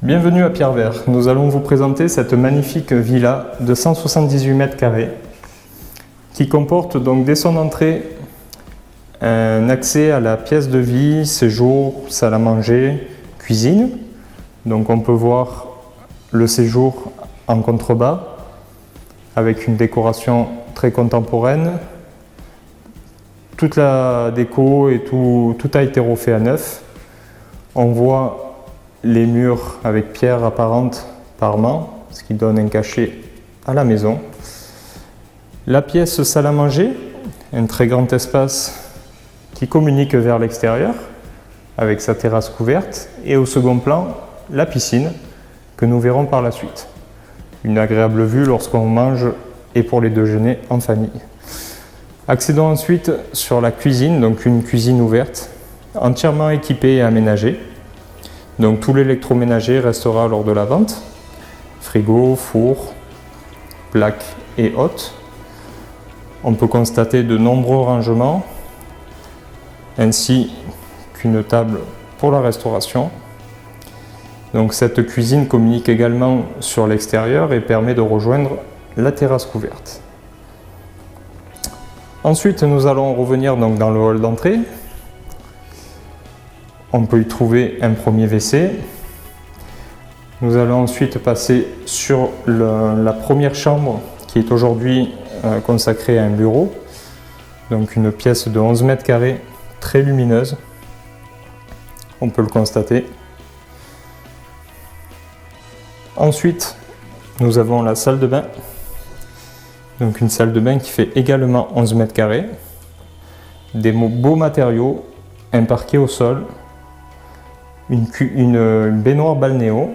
Bienvenue à Pierrevert. Nous allons vous présenter cette magnifique villa de 178 mètres carrés qui comporte donc dès son entrée un accès à la pièce de vie, séjour, salle à manger, cuisine. Donc on peut voir le séjour en contrebas avec une décoration très contemporaine. Toute la déco et tout a été refait à neuf. On voit les murs avec pierres apparentes parement, ce qui donne un cachet à la maison. La pièce salle à manger, un très grand espace qui communique vers l'extérieur avec sa terrasse couverte, et au second plan, la piscine que nous verrons par la suite. Une agréable vue lorsqu'on mange et pour les déjeuners en famille. Accédons ensuite sur la cuisine, donc une cuisine ouverte, entièrement équipée et aménagée. Donc tout l'électroménager restera lors de la vente. Frigo, four, plaques et hôtes. On peut constater de nombreux rangements, ainsi qu'une table pour la restauration. Donc cette cuisine communique également sur l'extérieur et permet de rejoindre la terrasse couverte. Ensuite, nous allons revenir donc dans le hall d'entrée. On peut y trouver un premier WC. Nous allons ensuite passer sur la première chambre qui est aujourd'hui consacrée à un bureau. Donc une pièce de 11 mètres carrés très lumineuse. On peut le constater. Ensuite, nous avons la salle de bain. Donc une salle de bain qui fait également 11 mètres carrés. Des beaux matériaux, un parquet au sol. Une baignoire balnéo.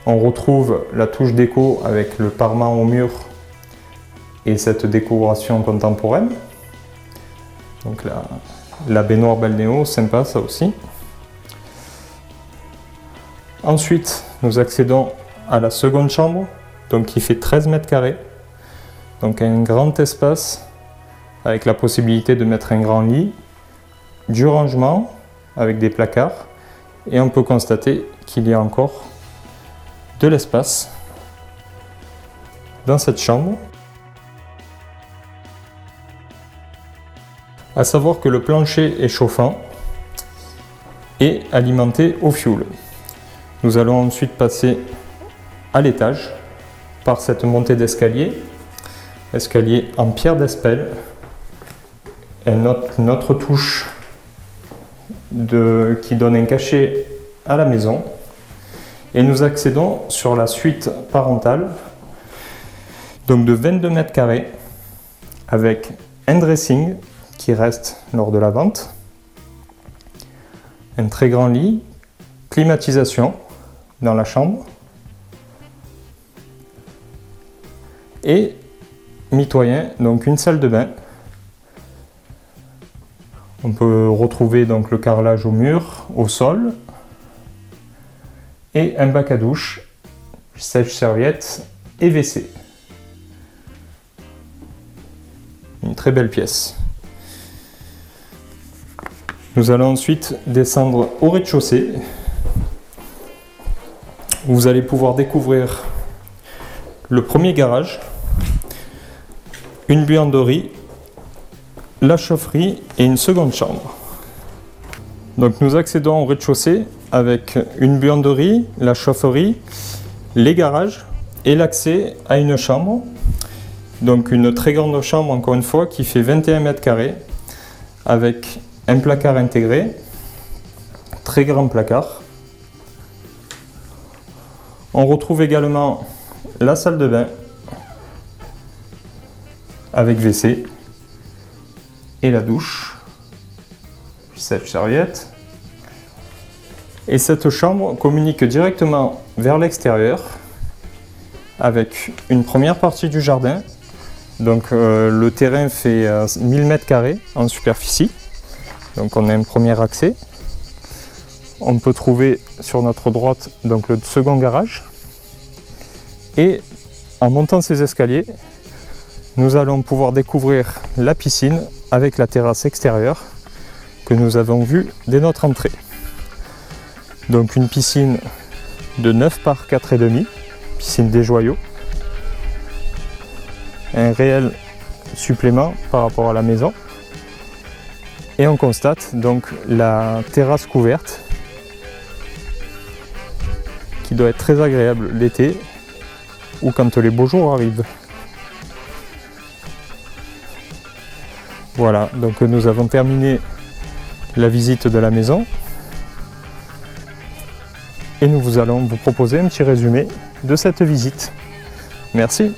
On retrouve la touche déco avec le parement au mur et cette décoration contemporaine. Donc la baignoire balnéo, sympa ça aussi. Ensuite, nous accédons à la seconde chambre, donc qui fait 13 mètres carrés. Donc un grand espace avec la possibilité de mettre un grand lit, du rangement avec des placards. Et on peut constater qu'il y a encore de l'espace dans cette chambre. À savoir que le plancher est chauffant et alimenté au fioul. Nous allons ensuite passer à l'étage par cette montée d'escalier. Escalier en pierre d'Espelle. Une autre touche qui donne un cachet à la maison, et nous accédons sur la suite parentale, donc de 22 mètres carrés avec un dressing qui reste lors de la vente, un très grand lit, climatisation dans la chambre et mitoyen, donc une salle de bain. On peut retrouver donc le carrelage au mur, au sol, et un bac à douche, sèche-serviette et WC. Une très belle pièce. Nous allons ensuite descendre au rez-de-chaussée, où vous allez pouvoir découvrir le premier garage, une buanderie, la chaufferie et une seconde chambre. Donc nous accédons au rez-de-chaussée avec une buanderie, la chaufferie, les garages et l'accès à une chambre. Donc une très grande chambre encore une fois qui fait 21 mètres carrés avec un placard intégré, très grand placard. On retrouve également la salle de bain avec WC et la douche, sèche-serviette. Et cette chambre communique directement vers l'extérieur avec une première partie du jardin. Donc le terrain fait 1000 mètres carrés en superficie. Donc on a un premier accès. On peut trouver sur notre droite donc le second garage. Et en montant ces escaliers, nous allons pouvoir découvrir la piscine avec la terrasse extérieure que nous avons vue dès notre entrée. Donc une piscine de 9 par 4,5, piscine des joyaux. Un réel supplément par rapport à la maison. Et on constate donc la terrasse couverte qui doit être très agréable l'été ou quand les beaux jours arrivent. Voilà, donc nous avons terminé la visite de la maison et nous allons vous proposer un petit résumé de cette visite. Merci.